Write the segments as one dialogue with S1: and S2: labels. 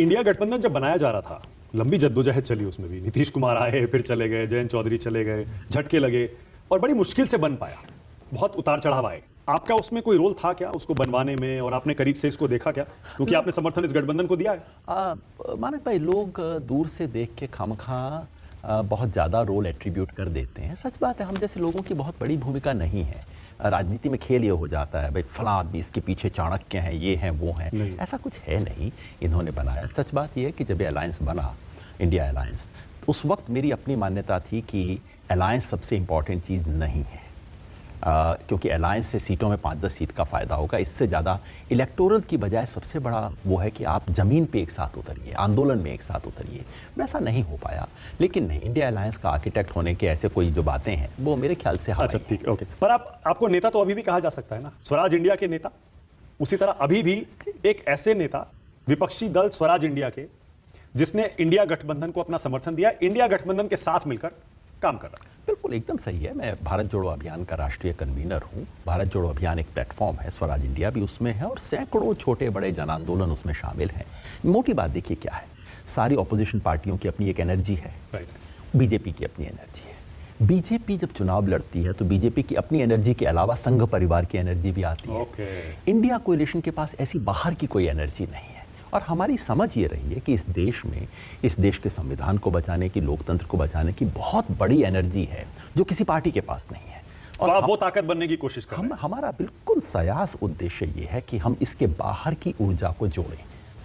S1: India गठबंधन जब बनाया जा रहा था, लंबी जद्दोजहद चली उसमें भी। नीतीश कुमार आए, फिर चले गए, जयंत चौधरी चले गए, झटके लगे और बड़ी मुश्किल से बन पाया। बहुत उतार चढ़ाव आए। आपका उसमें कोई रोल था क्या उसको बनवाने में, और आपने करीब से इसको देखा क्या, क्योंकि आपने समर्थन इस गठबंधन को दिया है?
S2: मानक भाई, लोग दूर से देख के खामखा बहुत ज़्यादा रोल एट्रीब्यूट कर देते हैं। सच बात है, हम जैसे लोगों की बहुत बड़ी भूमिका नहीं है। राजनीति में खेल ये हो जाता है, भाई फला आदमी इसके पीछे चाणक्य हैं, ये हैं वो हैं, ऐसा कुछ है नहीं। इन्होंने बनाया। सच बात ये है कि जब ये अलायंस बना, इंडिया अलायंस, तो उस वक्त मेरी अपनी मान्यता थी कि अलायंस सबसे इम्पॉर्टेंट चीज़ नहीं है, क्योंकि अलायंस से सीटों में 5-10 सीट का फ़ायदा होगा। इससे ज़्यादा इलेक्टोरल की बजाय सबसे बड़ा वो है कि आप ज़मीन पे एक साथ उतरिए, आंदोलन में एक साथ उतरिए। वैसा नहीं हो पाया, लेकिन नहीं, इंडिया अलायंस का आर्किटेक्ट होने के ऐसे कोई जो बातें हैं वो मेरे ख्याल से
S1: अच्छा ठीक है, ओके। पर आपको नेता तो अभी भी कहा जा सकता है ना, स्वराज इंडिया के नेता। उसी तरह अभी भी एक ऐसे नेता विपक्षी दल स्वराज इंडिया के, जिसने इंडिया गठबंधन को अपना समर्थन दिया, इंडिया गठबंधन के साथ मिलकर काम कर रहा है।
S2: बिल्कुल, एकदम सही है। मैं भारत जोड़ो अभियान का राष्ट्रीय कन्वीनर हूँ। भारत जोड़ो अभियान एक प्लेटफॉर्म है, स्वराज इंडिया भी उसमें है और सैकड़ों छोटे बड़े जन आंदोलन उसमें शामिल हैं। मोटी बात देखिए क्या है, सारी ऑपोजिशन पार्टियों की अपनी एक एनर्जी है, बीजेपी की अपनी एनर्जी है। बीजेपी जब चुनाव लड़ती है तो बीजेपी की अपनी एनर्जी के अलावा संघ परिवार की एनर्जी भी आती है। इंडिया कोएलिशन के पास ऐसी बाहर की कोई एनर्जी नहीं है। और हमारी समझ ये रही है कि इस देश में, इस देश के संविधान को बचाने की, लोकतंत्र को बचाने की बहुत बड़ी एनर्जी है जो किसी पार्टी के पास नहीं है।
S1: और तो आप वो ताकत बनने की कोशिश कर रहे हैं।
S2: हमारा बिल्कुल सयास उद्देश्य ये है कि हम इसके बाहर की ऊर्जा को जोड़ें,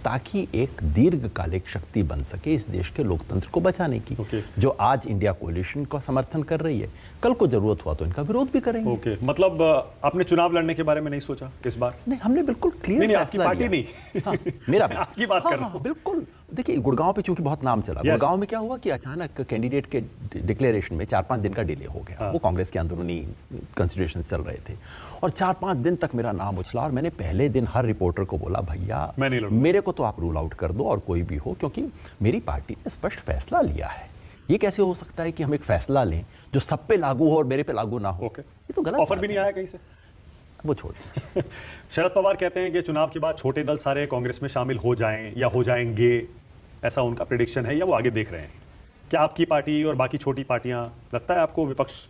S2: ताकि एक दीर्घकालिक शक्ति बन सके इस देश के लोकतंत्र को बचाने की। जो आज इंडिया कोएलिशन का समर्थन कर रही है, कल को जरूरत हुआ तो इनका विरोध भी करेंगे।
S1: मतलब आपने चुनाव लड़ने के बारे में नहीं सोचा इस बार?
S2: नहीं, हमने बिल्कुल क्लियर
S1: फैसला लिया। पार्टी नहीं,
S2: हाँ, मेरा
S1: आपकी बात कर रहा हूं।
S2: बिल्कुल। देखिए, गुड़गांव पे चूंकि बहुत नाम चला, गुड़गांव में क्या हुआ कि अचानक कैंडिडेट के डिक्लेरेशन में 4-5 दिन का डिले हो गया। वो कांग्रेस के अंदरूनी कंसिडरेशन चल रहे थे और 4-5 दिन तक मेरा नाम उछला। और मैंने पहले दिन हर रिपोर्टर को बोला, भैया मेरे को तो आप रूल आउट कर दो, और कोई भी हो, क्योंकि मेरी पार्टी ने स्पष्ट फैसला लिया है। ये कैसे हो सकता है कि हम एक फैसला लें जो सब पे लागू हो और मेरे पे लागू ना हो? ये तो गलत।
S1: ऑफर भी नहीं आया कहीं से?
S2: वो छोड़ दीजिए।
S1: शरद पवार कहते हैं कि चुनाव के बाद छोटे दल सारे कांग्रेस में शामिल हो जाएं या हो जाएंगे, ऐसा उनका प्रेडिक्शन है, या वो आगे देख रहे हैं? क्या आपकी पार्टी और बाकी छोटी पार्टियां, लगता है आपको, विपक्ष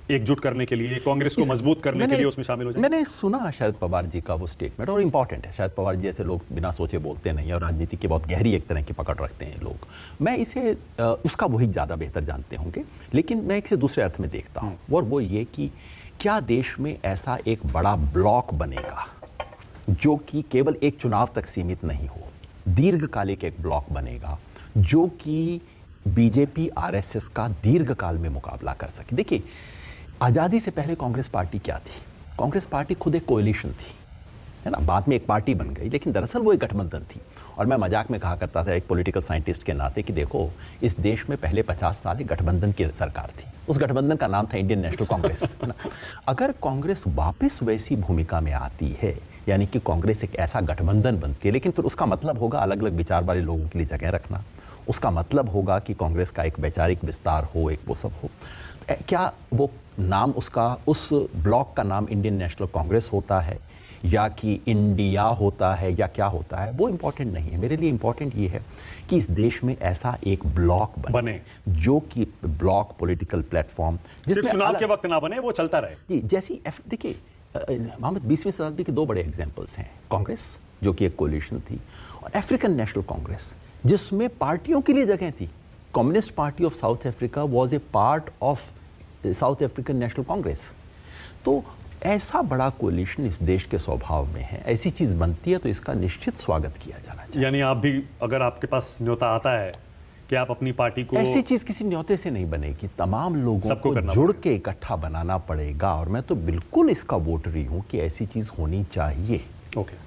S1: एकजुट करने के लिए, कांग्रेस को मजबूत करने के लिए उसमें शामिल हो जाए?
S2: मैंने सुना शरद पवार जी का वो स्टेटमेंट, और इंपॉर्टेंट है। शरद पवार जी जैसे लोग बिना सोचे बोलते नहीं, और राजनीति की बहुत गहरी एक तरह की पकड़ रखते हैं लोग। मैं इसे उसका वही ज़्यादा बेहतर जानते होंगे, लेकिन मैं इसे दूसरे अर्थ में देखता हूँ, और वो ये कि क्या देश में ऐसा एक बड़ा ब्लॉक बनेगा जो कि केवल एक चुनाव तक सीमित नहीं हो, दीर्घकालिक एक ब्लॉक बनेगा जो कि बीजेपी आरएसएस का दीर्घकाल में मुकाबला कर सके। देखिए, आज़ादी से पहले कांग्रेस पार्टी क्या थी? कांग्रेस पार्टी खुद एक कोएलिशन थी, है ना। बाद में एक पार्टी बन गई, लेकिन दरअसल वो एक गठबंधन थी। और मैं मजाक में कहा करता था एक पॉलिटिकल साइंटिस्ट के नाते कि देखो, इस देश में पहले 50 साल एक गठबंधन की सरकार थी। उस गठबंधन का नाम था इंडियन नेशनल कांग्रेस, है ना। अगर कांग्रेस वापस वैसी भूमिका में आती है, यानी कि कांग्रेस एक ऐसा गठबंधन बनती है, लेकिन फिर उसका मतलब होगा अलग अलग विचार वाले लोगों के लिए जगह रखना। उसका मतलब होगा कि कांग्रेस का एक वैचारिक विस्तार हो, एक वो सब हो। क्या वो नाम, उसका उस ब्लॉक का नाम इंडियन नेशनल कांग्रेस होता है या कि इंडिया होता है या क्या होता है, वो इंपॉर्टेंट नहीं है। मेरे लिए इंपॉर्टेंट ये है कि इस देश में ऐसा एक ब्लॉक बने जो कि ब्लॉक पॉलिटिकल प्लेटफॉर्म,
S1: सिर्फ चुनाव के वक्त ना बने, वो चलता रहे।
S2: जी, जैसी देखिए मोहम्मद, 20वीं शताब्दी के 2 बड़े एग्जाम्पल्स हैं। कांग्रेस जो कि एक कोलिशन थी, और अफ्रीकन नेशनल कांग्रेस जिसमें पार्टियों के लिए जगह थी। Communist party of south Africa was a part of south African national Congress. तो ऐसा बड़ा कोलिशन इस देश के स्वभाव में है, ऐसी चीज बनती है तो इसका निश्चित स्वागत किया जाना चाहिए।
S1: यानी आप भी, अगर आपके पास न्योता आता है कि आप अपनी पार्टी को,
S2: ऐसी चीज किसी न्योते से नहीं बनेगी, तमाम लोगों को जुड़ के इकट्ठा बनाना पड़ेगा। और मैं तो बिल्कुल इसका वोटरी हूं कि ऐसी चीज होनी चाहिए।
S1: ओके।